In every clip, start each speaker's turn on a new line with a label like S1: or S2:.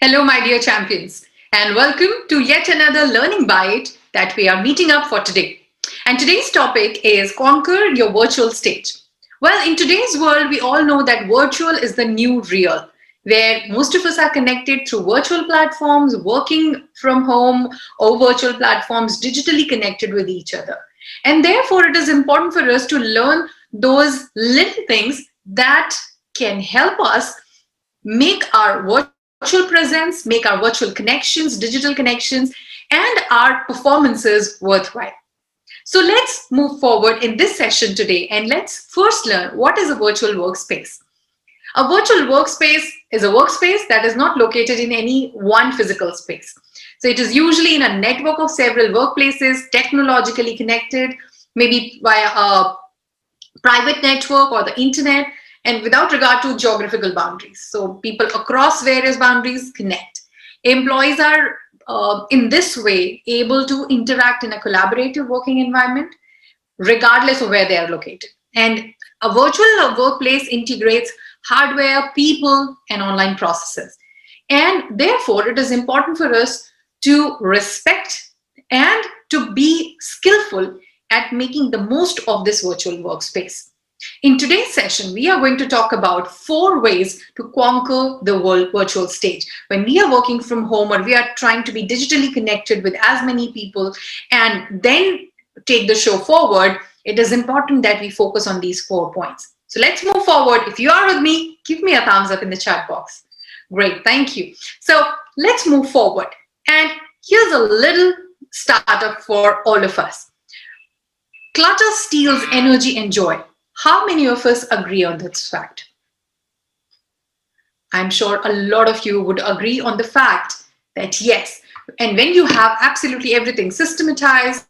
S1: Hello, my dear champions, and welcome to yet another learning bite that we are meeting up for today. And today's topic is Conquer Your Virtual Stage. Well, in today's world, we all know that virtual is the new real, where most of us are connected through virtual platforms, working from home, or virtual platforms, digitally connected with each other. And therefore, it is important for us to learn those little things that can help us make our virtual presence, make our virtual connections, digital connections, and our performances worthwhile. So let's move forward in this session today and let's first learn what is a virtual workspace. A virtual workspace is a workspace that is not located in any one physical space. So it is usually in a network of several workplaces, technologically connected, maybe via a private network or the internet, and without regard to geographical boundaries. So people across various boundaries connect. Employees are in this way able to interact in a collaborative working environment regardless of where they are located. And a virtual workplace integrates hardware, people, and online processes. And therefore, it is important for us to respect and to be skillful at making the most of this virtual workspace. In today's session, we are going to talk about 4 ways to conquer the world virtual stage. When we are working from home or we are trying to be digitally connected with as many people and then take the show forward, it is important that we focus on these 4 points. So let's move forward. If you are with me, give me a thumbs up in the chat box. Great, thank you. So let's move forward. And here's a little startup for all of us. Clutter steals energy and joy. How many of us agree on this fact? I'm sure a lot of you would agree on the fact that yes, and when you have absolutely everything systematized,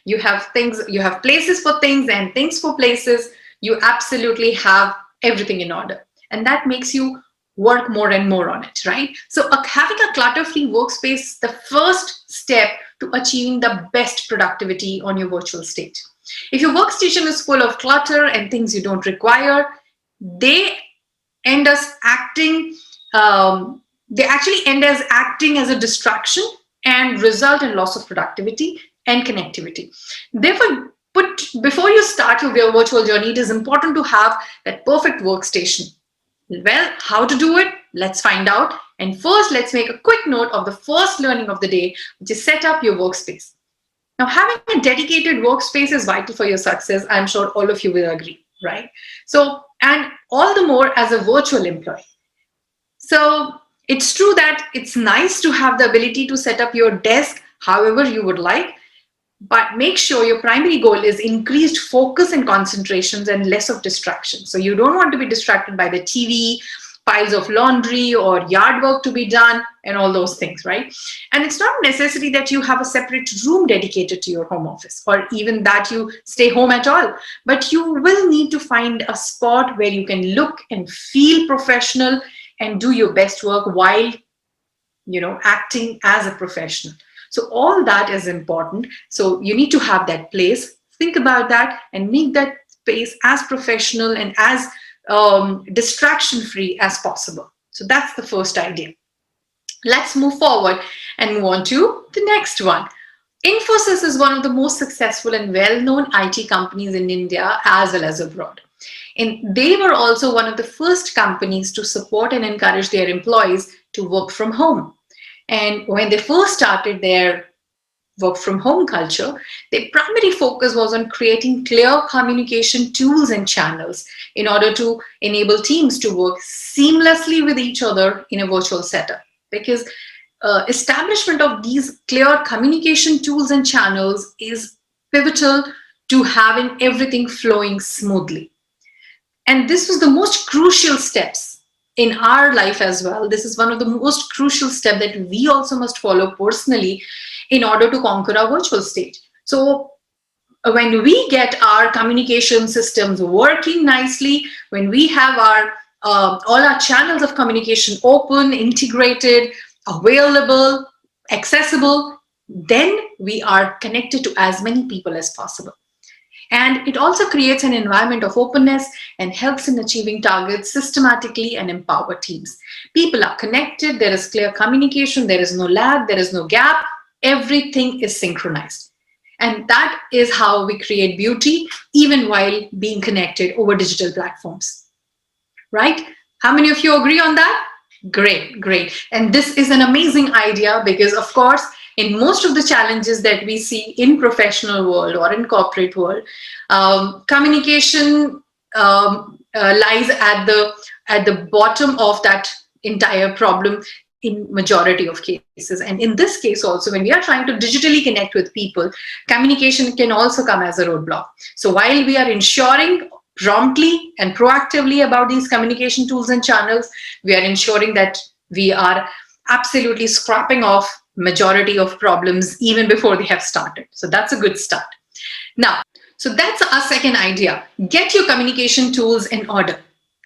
S1: you have things, you have places for things and things for places, you absolutely have everything in order. And that makes you work more and more on it, right? So having a clutter-free workspace is the first step to achieving the best productivity on your virtual stage. If your workstation is full of clutter and things you don't require, they end us acting, they actually end as acting as a distraction and result in loss of productivity and connectivity. Therefore, before you start your virtual journey, it is important to have that perfect workstation. Well, how to do it? Let's find out. And first, let's make a quick note of the first learning of the day, which is set up your workspace. Now, having a dedicated workspace is vital for your success. I'm sure all of you will agree, right? So, and all the more as a virtual employee. So, it's true that it's nice to have the ability to set up your desk however you would like, but make sure your primary goal is increased focus and concentrations and less of distraction. So, you don't want to be distracted by the TV, piles of laundry or yard work to be done and all those things, right? And it's not necessary that you have a separate room dedicated to your home office or even that you stay home at all, but you will need to find a spot where you can look and feel professional and do your best work while, acting as a professional. So all that is important. So you need to have that place, think about that and make that space as professional and as distraction-free as possible. So that's the first idea. Let's move forward and move on to the next one. Infosys is one of the most successful and well-known IT companies in India as well as abroad. And they were also one of the first companies to support and encourage their employees to work from home. And when they first started their work from home culture, their primary focus was on creating clear communication tools and channels in order to enable teams to work seamlessly with each other in a virtual setup. Because establishment of these clear communication tools and channels is pivotal to having everything flowing smoothly. And this was the most crucial steps in our life as well. This is one of the most crucial steps that we also must follow personally in order to conquer our virtual stage. So when we get our communication systems working nicely, when we have our all our channels of communication open, integrated, available, accessible, then we are connected to as many people as possible. And it also creates an environment of openness and helps in achieving targets systematically and empower teams. People are connected, there is clear communication, there is no lag, there is no gap, everything is synchronized. And that is how we create beauty even while being connected over digital platforms, right? How many of you agree on that? Great, great. And this is an amazing idea because, of course, in most of the challenges that we see in professional world or in corporate world, communication lies at the bottom of that entire problem in majority of cases. And in this case also, when we are trying to digitally connect with people, communication can also come as a roadblock. So while we are ensuring promptly and proactively about these communication tools and channels, we are ensuring that we are absolutely scrapping off majority of problems even before they have started. So that's a good start. Now, so that's our second idea. Get your communication tools in order.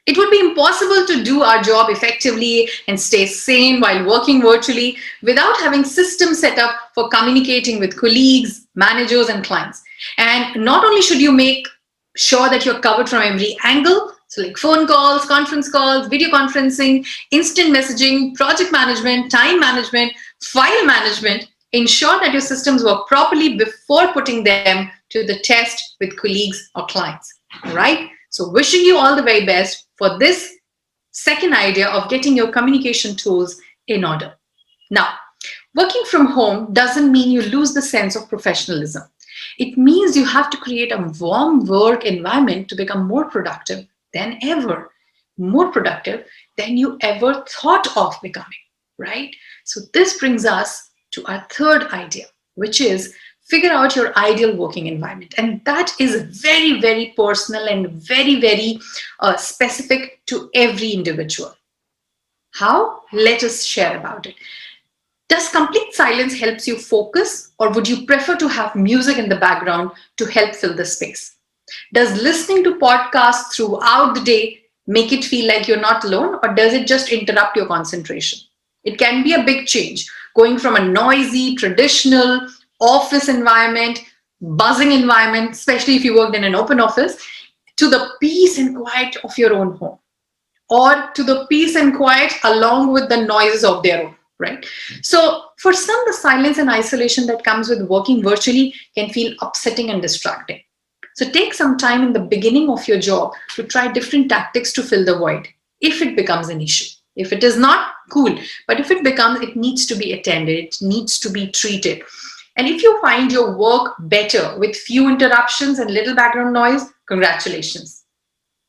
S1: It would be impossible to do our job effectively and stay sane while working virtually without having systems set up for communicating with colleagues, managers, and clients. And not only should you make sure that you're covered from every angle, so like phone calls, conference calls, video conferencing, instant messaging, project management, time management, file management, ensure that your systems work properly before putting them to the test with colleagues or clients, all right? So wishing you all the very best for this second idea of getting your communication tools in order. Now, working from home doesn't mean you lose the sense of professionalism. It means you have to create a warm work environment to become more productive than ever, more productive than you ever thought of becoming, right? So this brings us to our third idea, which is figure out your ideal working environment. And that is very, very personal and very, very specific to every individual. How? Let us share about it. Does complete silence helps you focus, or would you prefer to have music in the background to help fill the space? Does listening to podcasts throughout the day make it feel like you're not alone, or does it just interrupt your concentration? It can be a big change, going from a noisy, traditional office environment, buzzing environment, especially if you worked in an open office, to the peace and quiet of your own home, or to the peace and quiet along with the noises of their own, right? So for some, the silence and isolation that comes with working virtually can feel upsetting and distracting. So take some time in the beginning of your job to try different tactics to fill the void if it becomes an issue. If it is not, cool. But if it becomes, it needs to be attended, it needs to be treated. And if you find your work better with few interruptions and little background noise, congratulations.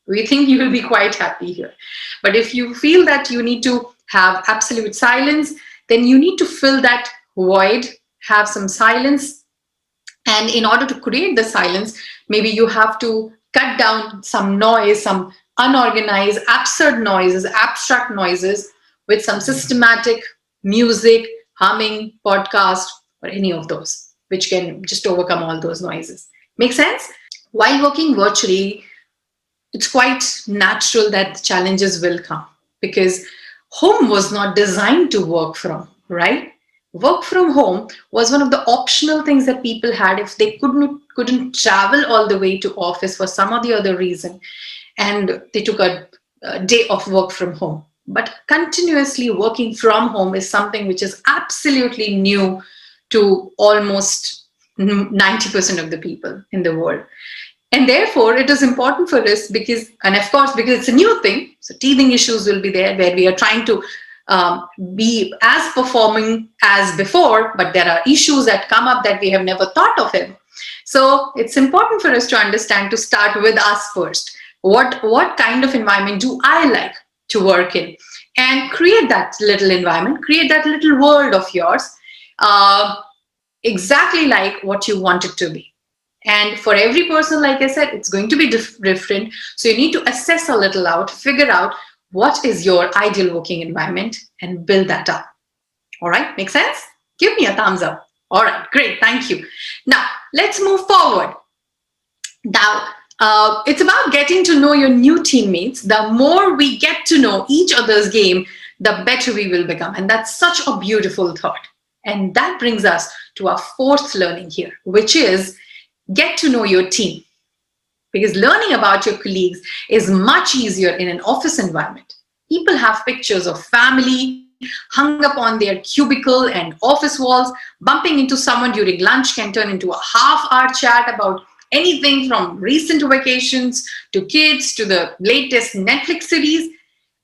S1: We think you will be quite happy here. But if you feel that you need to have absolute silence, then you need to fill that void, have some silence. And in order to create the silence, maybe you have to cut down some noise, some unorganized, absurd noises, abstract noises with some systematic music, humming, podcast, or any of those, which can just overcome all those noises. Make sense? While working virtually, it's quite natural that challenges will come because home was not designed to work from, right? Work from home was one of the optional things that people had if they couldn't travel all the way to office for some or the other reason, and they took a day of work from home. But continuously working from home is something which is absolutely new to almost 90% of the people in the world. And therefore, it is important for us because, and of course, because it's a new thing, so teething issues will be there where we are trying to be as performing as before, but there are issues that come up that we have never thought of it. So it's important for us to understand, to start with us first. What kind of environment do I like to work in? And create that little environment, create that little world of yours, exactly like what you want it to be. And for every person, like I said, it's going to be different. So you need to assess a little out, figure out what is your ideal working environment and build that up. All right, make sense? Give me a thumbs up. All right, great, thank you. Now, let's move forward. Now, it's about getting to know your new teammates. The more we get to know each other's game, the better we will become. And that's such a beautiful thought. And that brings us to our fourth learning here, which is get to know your team. because learning about your colleagues is much easier in an office environment. People have pictures of family hung up on their cubicle and office walls. Bumping into someone during lunch can turn into a half-hour chat about anything from recent vacations to kids to the latest Netflix series.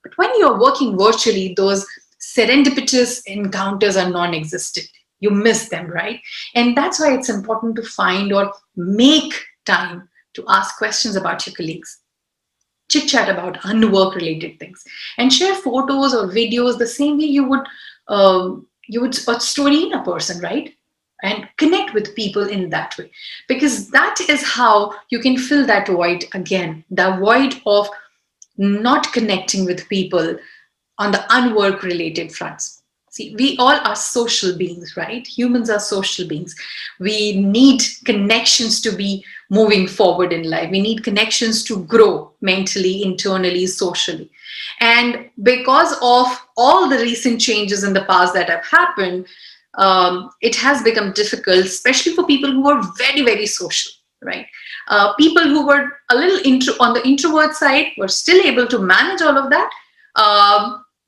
S1: But when you're working virtually, those serendipitous encounters are non-existent. You miss them, right? And that's why it's important to find or make time to ask questions about your colleagues, chit chat about unwork related things, and share photos or videos the same way you would a story in a person, right? And connect with people in that way, because that is how you can fill that void again, the void of not connecting with people on the unwork related fronts. See, we all are social beings, right? Humans are social beings. We need connections to be moving forward in life. We need connections to grow mentally, internally, socially. And because of all the recent changes in the past that have happened, it has become difficult, especially for people who are very, very social, right? People who were a little on the introvert side were still able to manage all of that.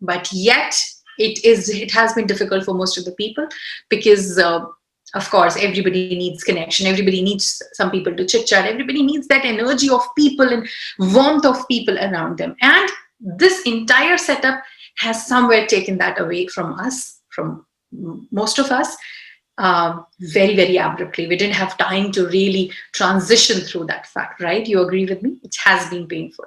S1: But yet it has been difficult for most of the people because of course everybody needs connection, everybody needs some people to chit chat, everybody needs that energy of people and warmth of people around them. And this entire setup has somewhere taken that away from us, from most of us, very, very abruptly. We didn't have time to really transition through that fact, right? You agree with me? It has been painful.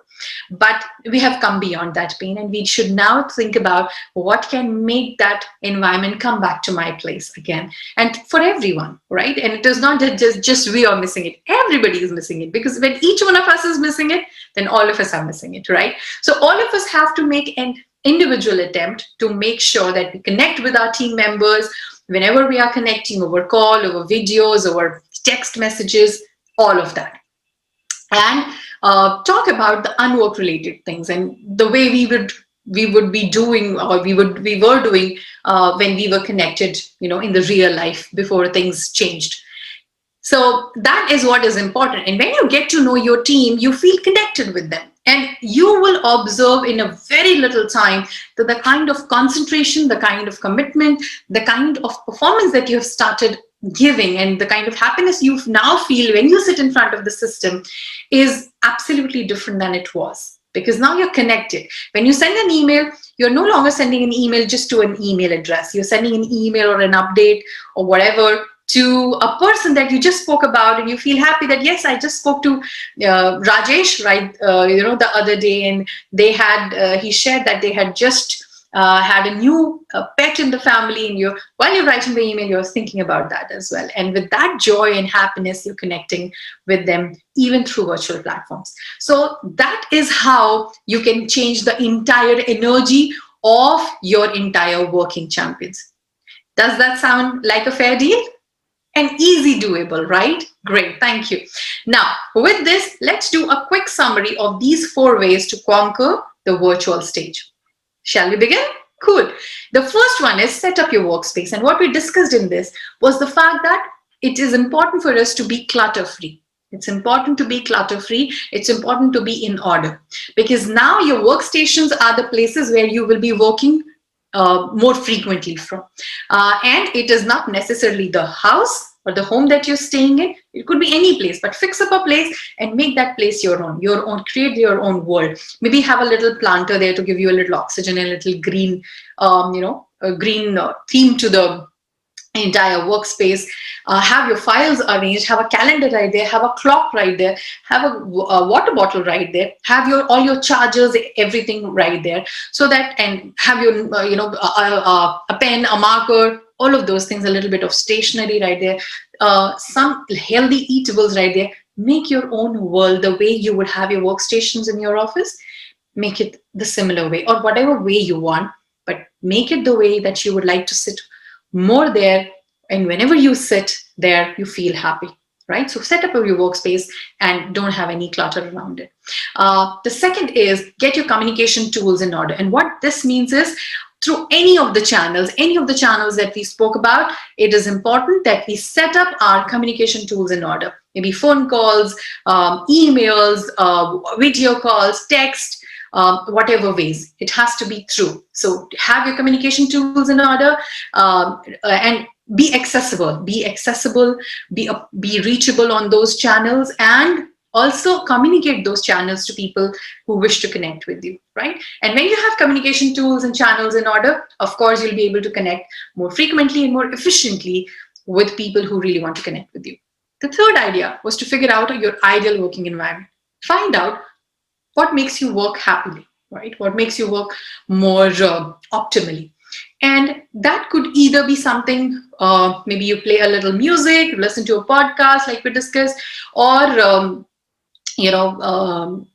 S1: But we have come beyond that pain, and we should now think about what can make that environment come back to my place again. And for everyone, right? And it is not that just we are missing it. Everybody is missing it, because when each one of us is missing it, then all of us are missing it, right? So all of us have to make an individual attempt to make sure that we connect with our team members whenever we are connecting, over call, over videos, over text messages, all of that. And talk about the unwork related things and the way we would be doing, or we were doing when we were connected, in the real life before things changed. So that is what is important. And when you get to know your team, you feel connected with them. And you will observe in a very little time that the kind of concentration, the kind of commitment, the kind of performance that you have started giving, and the kind of happiness you now feel when you sit in front of the system is absolutely different than it was. Because now you're connected. When you send an email, you're no longer sending an email just to an email address. You're sending an email or an update or whatever to a person that you just spoke about, and you feel happy that, yes, I just spoke to Rajesh, right, the other day, and he shared that they had just had a new pet in the family, and while you're writing the email, you're thinking about that as well. And with that joy and happiness, you're connecting with them even through virtual platforms. So that is how you can change the entire energy of your entire working champions. Does that sound like a fair deal? And easy doable, right? Great, thank you. Now, with this, let's do a quick summary of these 4 ways to conquer the virtual stage. Shall we begin? Cool. The first one is set up your workspace. And what we discussed in this was the fact that it is important for us to be clutter-free. It's important to be clutter-free. It's important to be in order, because now your workstations are the places where you will be working more frequently from. And it is not necessarily the house or the home that you're staying in. It could be any place, but fix up a place and make that place your own, create your own world. Maybe have a little planter there to give you a little oxygen, a little green, a green theme to the entire workspace. Have your files arranged, have a calendar right there, have a clock right there, have a water bottle right there, have all your chargers, everything right there, so that, and have your a pen, a marker, all of those things, a little bit of stationery right there, some healthy eatables right there. Make your own world the way you would have your workstations in your office. Make it the similar way, or whatever way you want, but make it the way that you would like to sit more there, and whenever you sit there, you feel happy, right? So set up your workspace and don't have any clutter around it. The second is get your communication tools in order. And what this means is through any of the channels that we spoke about, it is important that we set up our communication tools in order. Maybe phone calls, emails, video calls, text, whatever ways. It has to be through. So have your communication tools in order, and be accessible, be reachable on those channels, and also communicate those channels to people who wish to connect with you, right? And when you have communication tools and channels in order, of course, you'll be able to connect more frequently and more efficiently with people who really want to connect with you. The third idea was to figure out your ideal working environment. Find out what makes you work happily, right? What makes you work more optimally. And that could either be something, maybe you play a little music, listen to a podcast like we discussed, or you know,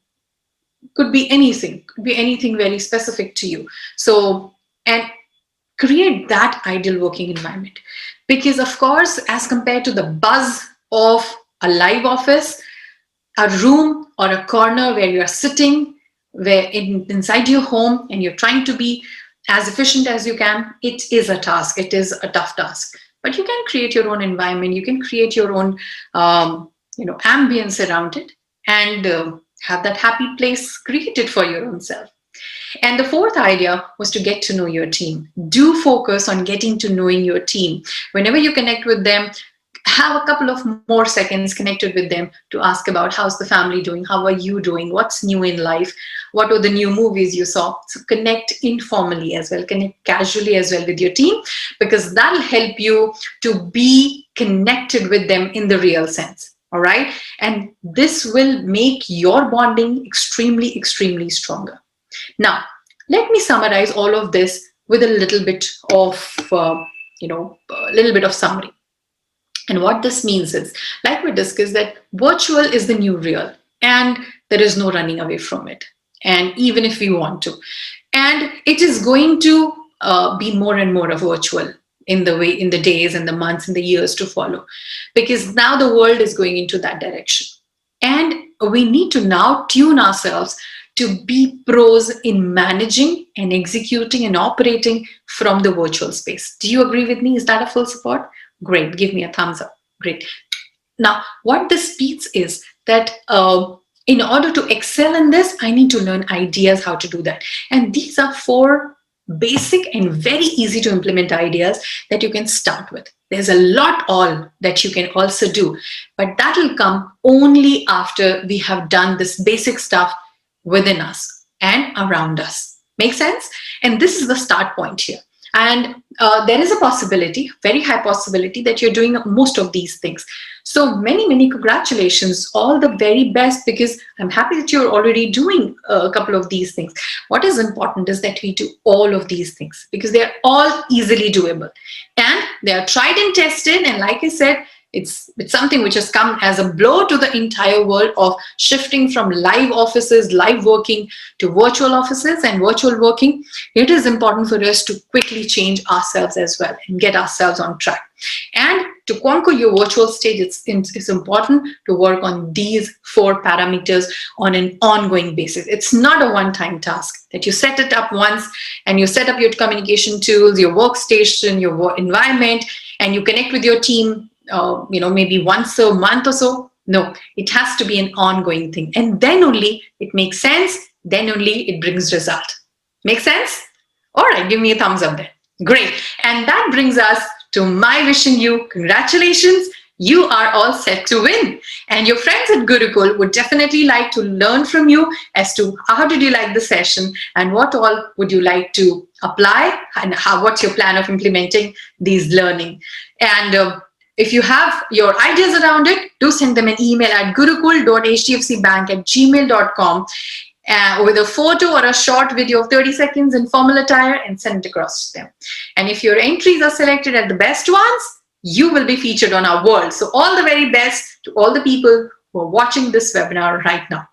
S1: could be anything very specific to you. So, and create that ideal working environment. Because, of course, as compared to the buzz of a live office, a room or a corner where you're sitting, inside your home, and you're trying to be as efficient as you can, it is a task. It is a tough task. But you can create your own environment. You can create your own, ambience around it, and have that happy place created for your own self. And the fourth idea was to get to know your team. Do focus on getting to knowing your team. Whenever you connect with them, have a couple of more seconds connected with them to ask about how's the family doing, how are you doing, what's new in life, what were the new movies you saw. So connect informally as well, connect casually as well with your team, because that'll help you to be connected with them in the real sense. All right. And this will make your bonding extremely, extremely stronger. Now, let me summarize all of this with a little bit of, summary. And what this means is, like we discussed, that virtual is the new real, and there is no running away from it. And even if we want to, and it is going to be more and more of virtual in the days and the months and the years to follow, because now the world is going into that direction. And we need to now tune ourselves to be pros in managing and executing and operating from the virtual space. Do you agree with me? Is that a full support? Great. Give me a thumbs up. Great. Now, what this means is that in order to excel in this, I need to learn ideas how to do that. And these are 4 basic and very easy to implement ideas that you can start with. There's a lot all that you can also do, but that will come only after we have done this basic stuff within us and around us. Make sense? And this is the start point here. And there is a possibility, very high possibility, that you're doing most of these things. So many, many congratulations, all the very best, because I'm happy that you're already doing a couple of these things. What is important is that we do all of these things, because they're all easily doable. And they are tried and tested. And like I said, it's something which has come as a blow to the entire world of shifting from live offices, live working, to virtual offices and virtual working. It is important for us to quickly change ourselves as well and get ourselves on track. And to conquer your virtual stage, it's important to work on these 4 parameters on an ongoing basis. It's not a one-time task that you set it up once and you set up your communication tools, your workstation, your work environment, and you connect with your team maybe once a month or so. No, it has to be an ongoing thing. And then only it makes sense. Then only it brings result. Make sense? All right, give me a thumbs up there. Great. And that brings us to my wishing you congratulations. You are all set to win. And your friends at Gurukul would definitely like to learn from you as to how did you like the session and what all would you like to apply, and what's your plan of implementing these learning. And if you have your ideas around it, do send them an email at gurukul.hdfcbank@gmail.com with a photo or a short video of 30 seconds in formal attire, and send it across to them. And if your entries are selected as the best ones, you will be featured on our world. So all the very best to all the people who are watching this webinar right now.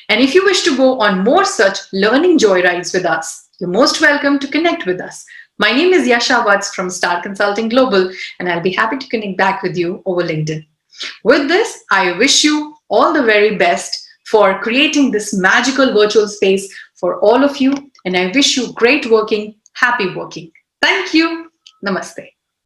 S1: And if you wish to go on more such learning joyrides with us, you're most welcome to connect with us. My name is Yasha from Star Consulting Global, and I'll be happy to connect back with you over LinkedIn. With this, I wish you all the very best for creating this magical virtual space for all of you, and I wish you great working Happy working. Thank you. Namaste.